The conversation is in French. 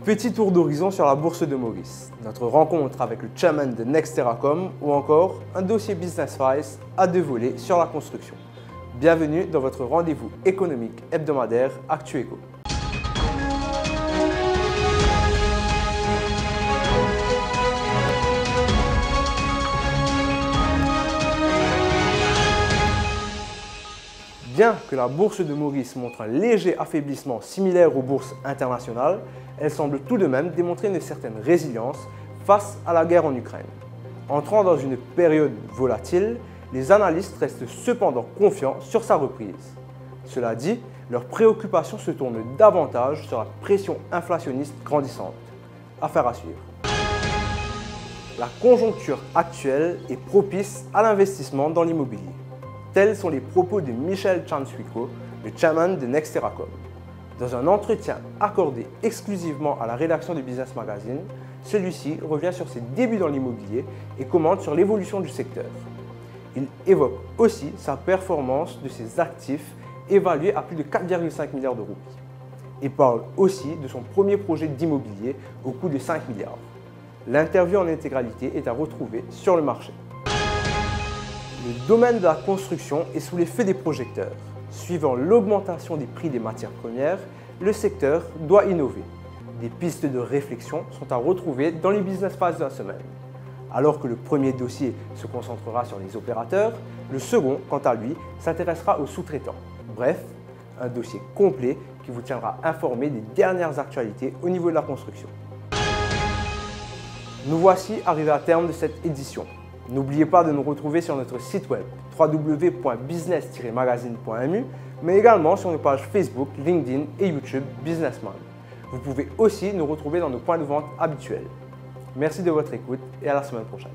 Petit tour d'horizon sur la bourse de Maurice, notre rencontre avec le chairman de Nexteracom ou encore un dossier Business Files à 2 volets sur la construction. Bienvenue dans votre rendez-vous économique hebdomadaire ActuEco. Bien que la bourse de Maurice montre un léger affaiblissement similaire aux bourses internationales, elle semble tout de même démontrer une certaine résilience face à la guerre en Ukraine. Entrant dans une période volatile, les analystes restent cependant confiants sur sa reprise. Cela dit, leurs préoccupations se tournent davantage sur la pression inflationniste grandissante. Affaire à suivre. La conjoncture actuelle est propice à l'investissement dans l'immobilier. Tels sont les propos de Michel Chansuiko, le chairman de Nexteracom. Dans un entretien accordé exclusivement à la rédaction du Business Magazine, celui-ci revient sur ses débuts dans l'immobilier et commente sur l'évolution du secteur. Il évoque aussi sa performance de ses actifs évalués à plus de 4,5 milliards de roupies. Il parle aussi de son premier projet d'immobilier au coût de 5 milliards. L'interview en intégralité est à retrouver sur le marché. Le domaine de la construction est sous l'effet des projecteurs. Suivant l'augmentation des prix des matières premières, le secteur doit innover. Des pistes de réflexion sont à retrouver dans les business files de la semaine. Alors que le premier dossier se concentrera sur les opérateurs, le second, quant à lui, s'intéressera aux sous-traitants. Bref, un dossier complet qui vous tiendra informé des dernières actualités au niveau de la construction. Nous voici arrivés à terme de cette édition. N'oubliez pas de nous retrouver sur notre site web www.business-magazine.mu, mais également sur nos pages Facebook, LinkedIn et YouTube Businessman. Vous pouvez aussi nous retrouver dans nos points de vente habituels. Merci de votre écoute et à la semaine prochaine.